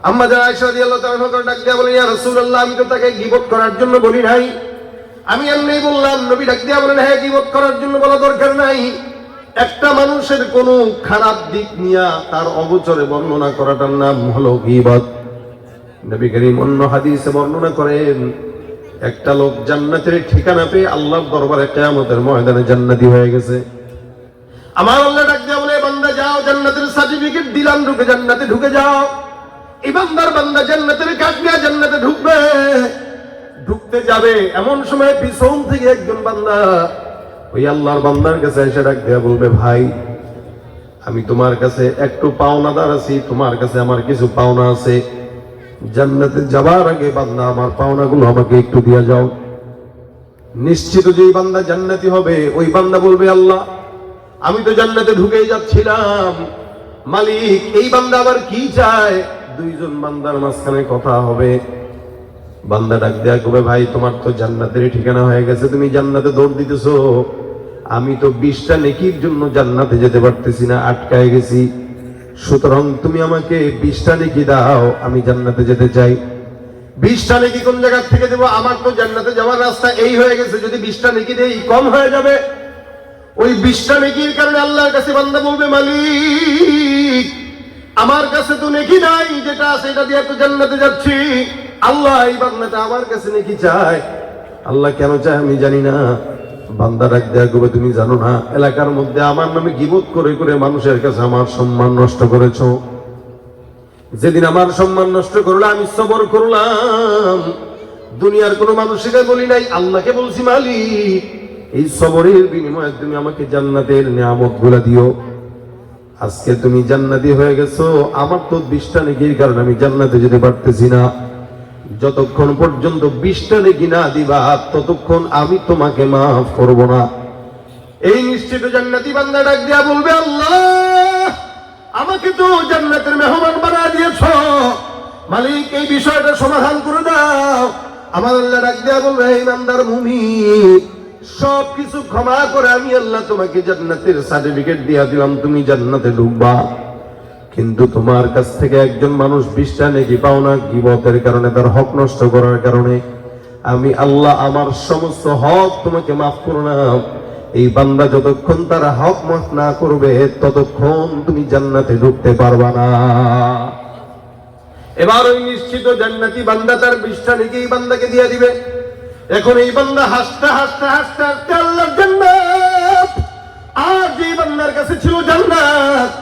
আম্মা জান আয়েশা রাদিয়াল্লাহু তাআলা ডাক দিয়ে বলেন, ইয়া রাসূলুল্লাহ, আমি তো তাকে গীবত করার জন্য বলি নাই, আমি এমনি বললাম। নবী ডাক দিয়ে বলেন, হ্যাঁ, গীবত করার জন্য বলা দরকার নাই। একটা মানুষের কোনো খারাপ দিক নিয়ে তার অগোচরে বর্ণনা করাটার নাম হলো গীবত। নবী করিম অন্য হাদিসে বর্ণনা করেন, একটা লোক জান্নাতের ঠিকানা পেয়ে আল্লাহর দরবারে কিয়ামতের ময়দানে জান্নাতি হয়ে গেছে। আমার আল্লাহ ডাক দিয়ে বলে, বান্দা যাও, জান্নাতের সার্টিফিকেট দিলাম, ঢুকে জান্নাতে ঢুকে যাও। এই বান্দা জান্নাতের কাঠ নিয়ে জান্নাতে ঢুকবে। ঢুকতে যাবে, এমন সময় পিছন থেকে একজন বান্দা ওই আল্লাহর বান্দার কাছে এসে ডাক দেয়া বলবে, ভাই আমি তোমার কাছে একটু পাওনাদার আছি, তোমার কাছে আমার কিছু পাওনা আছে, জান্নাতে যাবার আগে বান্দা আমার পাওনাগুলো আমাকে একটু দিয়ে যাও। নিশ্চিত যে বান্দা জান্নাতি হবে, ওই বান্দা বলবে, আল্লাহ আমি তো জান্নাতে ঢুকেই যাচ্ছিলাম, মালিক এই বান্দা আবার কি চায়? দুইজন বান্দার মাঝখানে কথা হবে। বান্দা ডাক দেয়া কবে, ভাই তোমার তো জান্নাতের ঠিকানা হয়ে গেছে, তুমি জান্নাতে দৌড় দিতেছো, আমি তো 20টা নেকির জন্য জান্নাতে যেতে পারতেছি না, আটকায় গেছি, সুতরাং তুমি আমাকে 20টা নেকি দাও, আমি জান্নাতে যেতে চাই। 20টা নেকি কোন জায়গা থেকে দেবো? আমার তো জান্নাতে যাওয়ার রাস্তা এই হয়ে গেছে, যদি 20টা নেকি দেই কম হয়ে যাবে। ওই 20টা নেকির কারণে আল্লাহর কাছে বান্দা বলবে, মালিক আমার কাছে তো নেকি নাই, যেটা আছে এটা দিয়ে তো জান্নাতে যাচ্ছি, আল্লাহ এই বান্দাটা আমার কাছে নেকি চায়। আল্লাহ কেন চায় আমি জানি না। বান্দা ডাক দেয়া করবে, তুমি জানো না এলাকার মধ্যে আমার নামে গীবত করে করে মানুষের কাছে আমার সম্মান নষ্ট করেছো, যেদিন আমার সম্মান নষ্ট করলে আমি সবর করলাম, দুনিয়ার কোনো মানুষকে বলি নাই, আল্লাহকে বলছি, মালিক এই সবরের বিনিময়ে তুমি আমাকে জান্নাতের নিয়ামত গুলা দিও। আজকে তুমি জান্নাতি হয়ে গেছো, আমার তো 20টা নেকির কারণে আমি জান্নাতে যেতে পারতেছি না, যতক্ষণ পর্যন্ত 20টা নেকি না দিবা ততক্ষণ আমি তোমাকে মাফ করব না। এই নিশ্চিত জান্নাতি বান্দা ডাক দিয়া বলবে, আল্লাহ আমাকে তো জান্নাতের মেহমান বানিয়ে দিয়েছো, মালিক এই বিষয়টা সমাধান করে দাও। আমার আল্লাহ ডাক দিয়া বলবে, এই ইমানদার মুমিন সবকিছু ক্ষমা করে আমি আল্লাহ তোমাকে জান্নাতের সার্টিফিকেট দিয়া দিলাম, তুমি জান্নাতে ঢুকবা, কিন্তু তোমার কাছ থেকে একজন মানুষ 20টা নেকি পাও না, গীবতের কারণে, তার হক নষ্ট করার কারণে আমি আল্লাহ আমার সমস্ত হক তোমাকে মাফ করলাম। এই বান্দা যতক্ষণ তার হক মাফ না করবে ততক্ষণ তুমি জান্নাতে ঢুকতে পারবা না। এবার ওই নিশ্চিত জান্নাতি বান্দা তার 20টা নেকি এই বান্দাকে দিয়ে দিবে। এখন এই বান্দা হাসতে হাসতে হাসতে হাসতে আল্লাহর জান্নাত, আর যে বান্দার কাছে ছিল জান্নাত,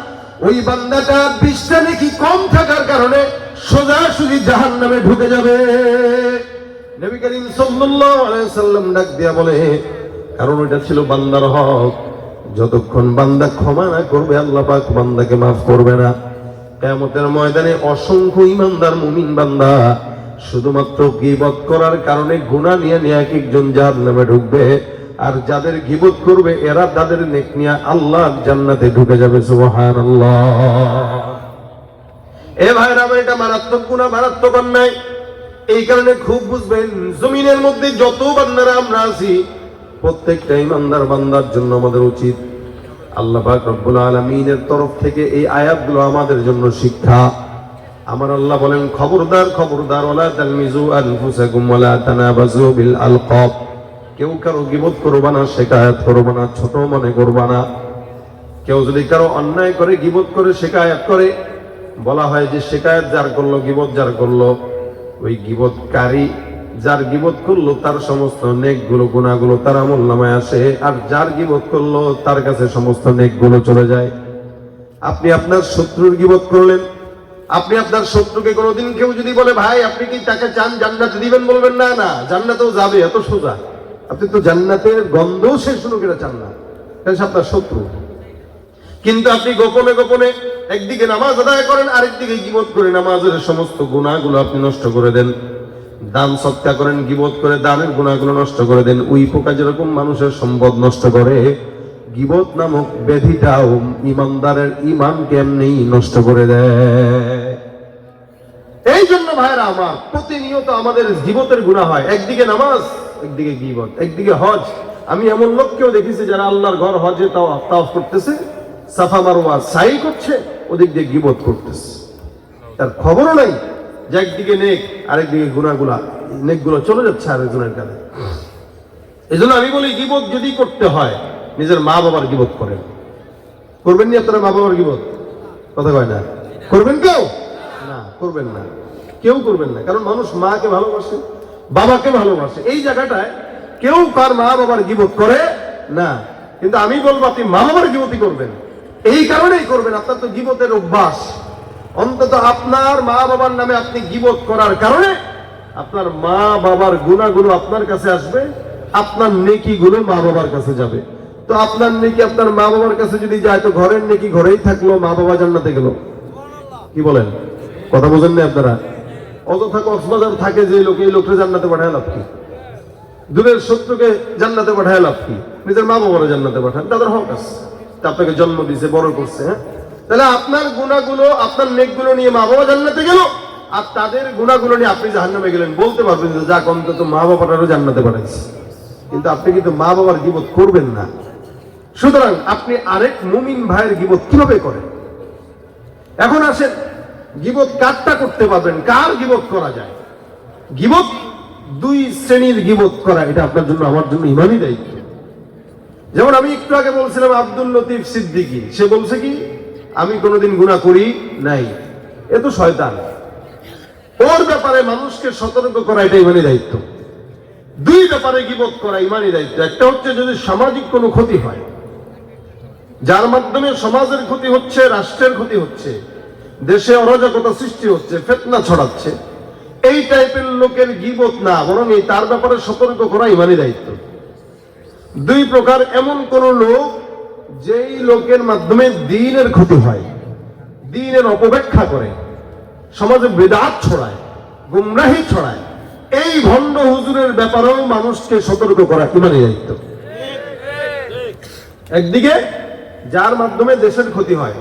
ওই বান্দাটা 20টা নেকি কম থাকার কারণে সোজাসুজি জাহান্নামে ঢুকে যাবে। নবী করিম সাল্লাল্লাহু আলাইহি সাল্লাম ডাক দিয়া বলে, কারণ ওইটা ছিল বান্দার হক, যতক্ষণ বান্দা ক্ষমা না করবে আল্লাহ পাক বান্দাকে মাফ করবে না। কিয়ামতের ময়দানে অসংখ্য ঈমানদার মুমিন বান্দা শুধুমাত্র গীবত করার কারণে গুনাহ নিয়ে নিয়ে এক একজন জাহান্নামে ঢুকবে, আর যাদের গীবত করবে এরা তাদের নেক নিয়ে আল্লাহর জান্নাতে ঢুকে যাবে। সুবহানাল্লাহ। এ ভাইরা আমার, এটা মারাত্মক গুনাহ, মারাত্মক অন্যায়। এই কারণে খুব বুঝবেন, জমিনের মধ্যে যত বান্দারা আমরা আছি প্রত্যেকটা ঈমানদার বান্দার জন্য আমাদের উচিত, আল্লাহ পাক রব্বুল আলামিনের তরফ থেকে এই আয়াতগুলো আমাদের জন্য শিক্ষা। আমার আল্লাহ বলেন, খবরদার খবরদার, ওয়ালা তালমিজু আনফুসাকুম ওয়ালা তানাবাজু বিল আলকাব, কেউ কারো গীবত করবা না, শিকায়াত করবা না, ছোট মনে করবা না। কেউ যদি কারো অন্যায় করে গীবত করে শিকায়াত করে, বলা হয় যে শিকায়াত যার করলো, গীবত যার করলো, ওই গীবতকারী যার গীবত করলো তার সমস্ত নেকগুলো গুনাহগুলো তার আমলনামায় আসে, আর যার গীবত করলো তার কাছে সমস্ত নেকগুলো চলে যায়। আপনি আপনার শত্রুর গীবত করলেন, আপনি আপনার শত্রুকে কোনোদিন কেউ যদি বলে, ভাই আপনি কি তাকে চান জান্নাতে দিবেন, বলবেন না না জান্নাতেও যাবে, এত সোজা। আপনি তো জান্নাতের গন্ধ সে শুরু করে চান না, আপনার শত্রু। কিন্তু আপনি গোপনে গোপনে একদিকে নামাজ আদায় করেন, আরেকদিকে গীবত করে নামাজের সমস্ত গুনাহগুলো আপনি নষ্ট করে দেন। দান সদকা করেন, গীবত করে দানের গুনাহগুলো নষ্ট করে দেন। ওই পোকা যেরকম মানুষের সম্পদ নষ্ট করে, গীবত নামক ব্যাধিটাও ইমানদারের ঈমানকে এমনি নষ্ট করে দেয়। এই জন্য ভাইরা আমার, প্রতিনিয়ত আমাদের গীবতের গুনাহ হয়। একদিকে নামাজ, একদিকে গীবত, একদিকে হজ। আমি এমন লোককেও দেখেছি যারা আল্লাহর ঘর হজে তাওয়াফ করতেছে, সাফা মারওয়া সাই করছে, ওদিক দিয়ে গীবত করতেছে, তার খবরও নাই যে একদিকে নেক আরেকদিকে গুনাহগুলা, নেকগুলো চলে যাচ্ছে আরেকজনের কাছে। এই জন্য আমি বলি, গীবত যদি করতে হয় নিজের মা বাবার গীবত করেন। করবেন নি আপনারা মা বাবার গীবত? কথা কয় না, করবেন কেউ? না, করবেন না, কেউ করবেন না। কারণ মানুষ মাকে ভালোবাসে, বাবাকে ভালোবাসে, এই জায়গাটায় কেউ কার মা বাবার গীবত করে না। কিন্তু আমি বলবো আপনি মা বাবার গীবতই করবেন। এই কারণেই করবেন, আপনার তো গীবতের অভ্যাস। অন্তত আপনার মা বাবার নামে আপনি গীবত করার কারণে আপনার মা বাবার গুনাহগুলো আপনার কাছে আসবে, আপনার নেকিগুলো মা বাবার কাছে যাবে। তো আপনার নেকি আপনার মা বাবার কাছে যদি যায়, তো ঘরের নেকি ঘরেই থাকলো, মা বাবা জান্নাতে গেল। কি বলেন? কথা বোঝেন না আপনারা? অযথা কক্সবাজার থাকে যে লোক, এই লোকটা জান্নাতে পাঠায় লাভ কি? দূরের শত্রুকে জান্নাতে পাঠায় লাভ কি? নিজের মা বাবারা জান্নাতে পাঠান, তাদের হক আছে, তা আপনাকে জন্ম দিয়েছে, বড় করছে। হ্যাঁ, তাহলে আপনার গুনাহগুলো, আপনার নেকগুলো নিয়ে মা বাবা জান্নাতে গেল, আর তাদের গুনাহগুলো নিয়ে আপনি জাহান্নামে গেলেন। বলতে পারবেন যে যাক, অন্তত মা বাবাটারও জান্নাতে পাঠাইছে। কিন্তু আপনি কিন্তু মা বাবার গীবত করবেন না। সুতরাং আপনি আরেক মুমিন ভাইয়ের গীবত কিভাবে করেন? এখন আসেন, গীবত কারটা করতে পারবেন, কার গীবত করা যায়? গীবত দুই শ্রেণীর গীবত করা, এটা আপনার জন্য আমার জন্য ইমানই দায়িত্ব। যেমন আমি একটু আগে বলছিলাম আব্দুল লতিফ সিদ্দিকী, সে বলছে কি আমি কোনোদিন গুনাহ করি নাই, এ তো শয়তান। ওর ব্যাপারে মানুষকে সতর্ক করা এটা ইমানই দায়িত্ব। দুই ব্যাপারে গীবত করা ইমানই দায়িত্ব। একটা হচ্ছে যদি সামাজিক কোনো ক্ষতি হয়, যার মাধ্যমে সমাজের ক্ষতি হচ্ছে, রাষ্ট্রের ক্ষতি হচ্ছে, দেশে অরাজকতা সৃষ্টি হচ্ছে, ফিতনা ছড়াচ্ছে, এই টাইপের লোকের গীবত না, বরং এই তার ব্যাপারে সতর্ক করা ইমানই দায়িত্ব। দুই প্রকার, এমন কোন লোক যেই লোকের মাধ্যমে দ্বীনের ক্ষতি হয়, দ্বীনের অপব্যাখ্যা করে, সমাজে বিদআত ছড়ায়, গুমরাহি ছড়ায়, এই ভণ্ড হুজুরের ব্যাপারেও মানুষকে সতর্ক করা ইমানই দায়িত্ব। একদিকে যার মাধ্যমে দেশের ক্ষতি হয়,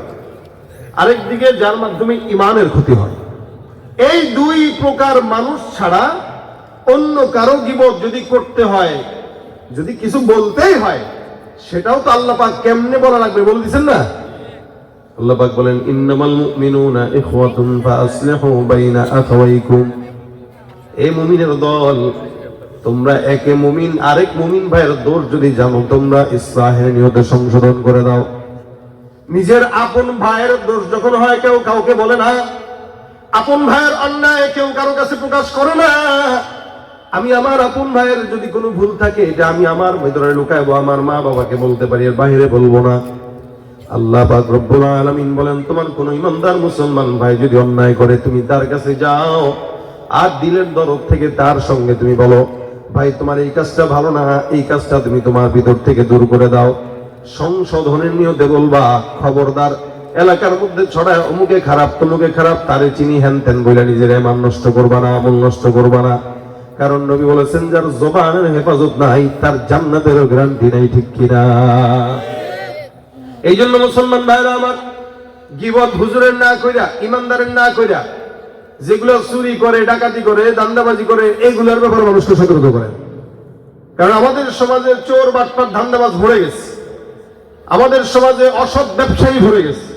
আরেকদিকে যার মাধ্যমে ইমানের ক্ষতি হয়। এই দুই প্রকার মানুষ ছাড়া অন্য কারো গীবত যদি করতে হয়, যদি কিছু বলতেই হয়, সেটাও তো আল্লাহ পাক কেমনে বলা লাগবে বলে দিচ্ছেন না? আল্লাহ পাক বলেন ইন্নামাল মুমিনুনা ইখওয়াতুন ফাআসলিহু বাইনা আখাওয়াইকুম। এই মুমিনের দল, তোমরা একে মুমিন আরেক মুমিন ভাইয়ের দোষ যদি জানো, তোমরা ইসলাহের নিয়তে সংশোধন করে দাও। নিজের আপন ভাইয়ের দোষ যখন হয়, কেউ কাউকে বলে না। আপন ভাইয়ের অন্যায় কেউ কারো কাছে প্রকাশ করে না। আমি আমার আপন ভাইয়ের যদি কোনো ভুল থাকে, এটা আমি আমার ভিতরে লুকাইবো, আমার মা বাবাকে বলতে পারি, এর বাইরে বলবো না। আল্লাহ পাক রব্বুল আলামিন বলেন, তোমার কোন ইমানদার মুসলমান ভাই যদি অন্যায় করে, তুমি তার কাছে যাও, আর দিলের দরদ থেকে তার সঙ্গে তুমি বলো, ভাই তোমার এই কাজটা ভালো না, এই কাজটা তুমি তোমার ভিতর থেকে দূর করে দাও। সংশোধনের নিয়তে বলবা, খবরদার এলাকার মধ্যে ছড়ায় অমুকে খারাপ, তমুকে খারাপ, তারে চিনি হ্যান ত্যান বইলা নিজের ইমান নষ্ট করবা না, আমল নষ্ট করবা না। কারণ নবী বলেছেন, যার জবানের হেফাজত নাই, তার জান্নাতেরও গ্যারান্টি নাই, ঠিক কিনা? এই জন্য মুসলমান ভাইরা আমার, গীবত হুজুরের না কইরা, ইমানদারের না কইরা, যেগুলো চুরি করে, ডাকাতি করে, দান্দাবাজি করে, এইগুলোর ব্যাপারে মানুষকে সতর্ক করেন। কারণ আমাদের সমাজে চোর, বাটপার, ধান্দাবাজ ভরে গেছে, আমাদের সমাজে অসৎ ব্যবসায়ী ভরে গেছে,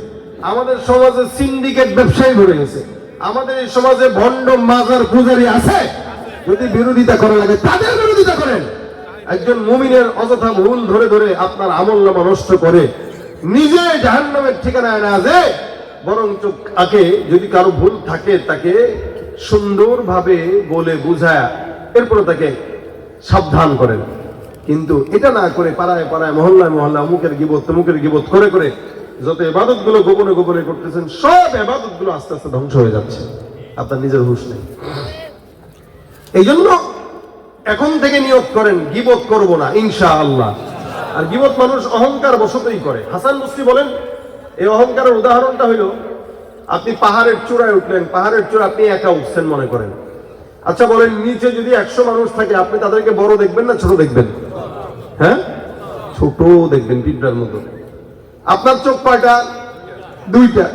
আমাদের সমাজে সিন্ডিকেট ব্যবসায়ী ভরে গেছে, আমাদের এই সমাজে ভণ্ড মাজার পূজারী আছে। যদি বিরোধিতা করা লাগে, তাদের বিরোধিতা করেন। একজন মুমিনের অযথা ভুল ধরে ধরে আপনার আমলনামা নষ্ট করে নিজে জাহান্নামের ঠিকানায় না যায়, বরং আগে যদি কারো ভুল থাকে তাকে সুন্দরভাবে বলে বুঝায় এরপরে তাকে সাবধান করেন। কিন্তু এটা না করে পাড়ায় পাড়ায়, মহল্লায় মহল্লায় অমুকের গীবত তমুকের গীবত করে করে যত ইবাদত গুলো গোপনে গোপনে করতেছেন, সব ইবাদত গুলো আস্তে আস্তে ধ্বংস হয়ে যাচ্ছে, আপনার নিজের হুঁশ নেই। এই জন্য এখন থেকে নিয়ত করেন, গীবত করব না ইনশাআল্লাহ। আর গীবত মানুষ অহংকার বশতই করে। হাসান বসরি বলেন, এই অহংকারের উদাহরণটা হইল, আপনি পাহাড়ের চূড়ায় উঠলেন, পাহাড়ের চূড়া আপনি একা উঠছেন মনে করেন। আচ্ছা বলেন, নিচে যদি 100 মানুষ থাকে, আপনি তাদেরকে বড় দেখবেন না ছোট দেখবেন? হ্যাঁ, ছোট দেখবেন, পিঁপড়ার মতো। আপনার চোখ কয়টা? দুইটা।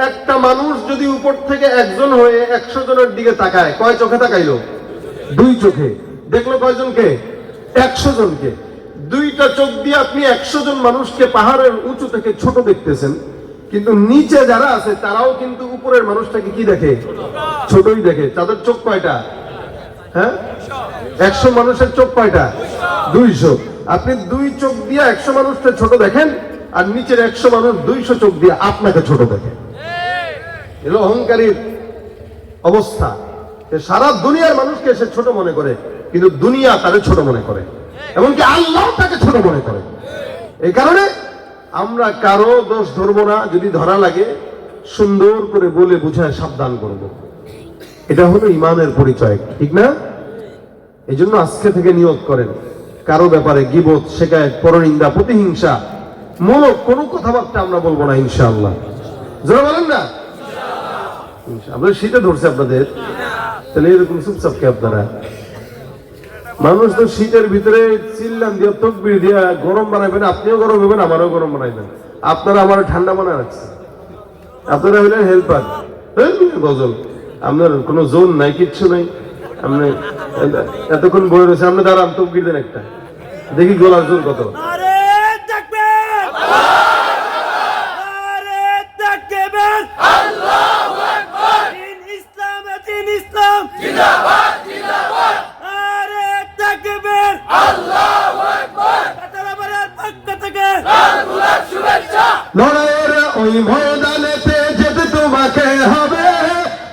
একটা মানুষ যদি উপর থেকে একজন হয়ে 100 জনের দিকে তাকায়, কয় চোখে তাকাইলো? দুই চোখে। দেখলো কয়জনকে? 100 জনকে। দুইটা চোখ দিয়ে আপনি 100 জন মানুষকে পাহাড়ের উঁচু থেকে ছোট দেখতেছেন, কিন্তু নিচে যারা আছে তারাও কিন্তু উপরের মানুষটাকে কি দেখে? ছোটই দেখে। তাদের চোখ কয়টা? হ্যাঁ, 100 মানুষের চোখ কয়টা? 200। আপনি দুই চোখ দিয়ে 100 মানুষকে ছোট দেখেন, আর নিচের 100 মানুষ 200 চোখ দিয়ে আপনাকে ছোট দেখে। এলো অহংকারীর অবস্থা। সারা দুনিয়ার মানুষকে সে ছোট মনে করে, কিন্তু দুনিয়া তারে ছোট মনে করে, এমনকি আল্লাহ তাকে ছোট মনে করে। এই কারণে আমরা কারো দোষ ধরবো না, যদি ধরা লাগে সুন্দর করে বলে বুঝায় সাবধান করব। এটা হলো ইমানের পরিচয়, ঠিক না? এই জন্য আজকে থেকে নিয়ত করেন, কারো ব্যাপারে গীবত, শিকায়েত, পরনিন্দা, প্রতিহিংসা মূলক কোনো কথাবার্তা আমরা বলবো না ইনশাআল্লাহ। যারা বলেন না আপনার শীতে ধরছে আপনাদের, তাহলে এরকম চুপচাপ কে আপনারা? মানুষ তো শীতের ভিতরে চিল্লান দিয়ে তকবির দিয়া গরম বানাবেন, আপনিও গরম হবেন, আমারও গরম বানাইবেন, আপনারা আমার ঠান্ডা বানায় রাখছে। আপনারা হইলেন হেল্পার, গজল, আপনার কোনো জোন নাই, কিচ্ছু নাই। আপনি এতক্ষণ বয়ে রয়েছে, আপনি দাঁড়ান, তকবির দেন একটা, দেখি গলার জোর কত। লড়াইয়ের ওই ময়দানেতে যেতে তোমাকে হবে,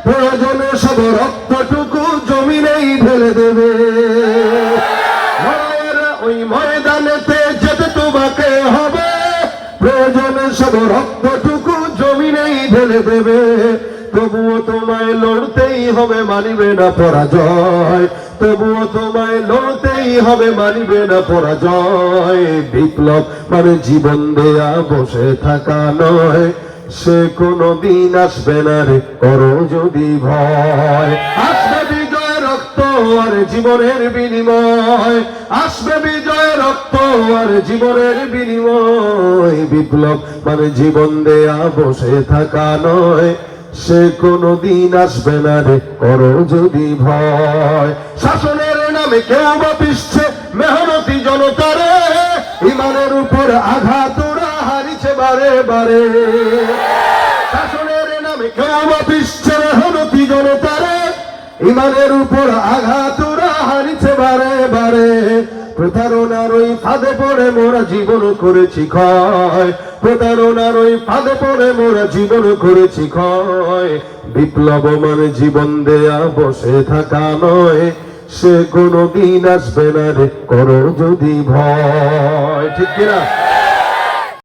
প্রয়োজনে সব রক্তটুকু জমিনেই ঢেলে দেবে। লড়াইয়ের ওই ময়দানেতে যেতে তোমাকে হবে, প্রয়োজনে সব রক্তটুকু জমিনেই ঢেলে দেবে। তবুও তোমায় লড়তেই হবে, মানিবে না পরাজয়। তবুও তোমায় লড়তেই হবে, মানিবে না পরাজয়। বিপ্লব মানে জীবন দেয়া বসে থাকা নয়, সে কোনদিন আসবে না রে, করো যদি ভয়। আসবে বিজয় রক্ত আর জীবনের বিনিময়, আসবে বিজয় রক্ত আর জীবনের বিনিময়। বিপ্লব মানে জীবন দেয়া বসে থাকা নয়, সে কোনদিন আসবে না রে, করো যদি ভয়। শাসনের নামে কেউ বা পিছছে মেহনতি জনতারে, ইমানের উপর আঘাত ওরা হারিছে বারে বারে। শাসনের নামে কেউ বা পিছছে মেহনতি জনতারে, ইমানের উপর আঘাত ওরা হারিছে বারে বারে। প্রতারণার ওই ফাঁদে পড়ে মোরা জীবন করেছি ক্ষয়, প্রতারণার ওই ফাঁদে পড়ে মোরা জীবন করেছি ক্ষয়। বিপ্লব মানে জীবন দেয়া বসে থাকা নয়, সে কোনদিন আসবে না রে, করো যদি ভয়। ঠিক কিনা?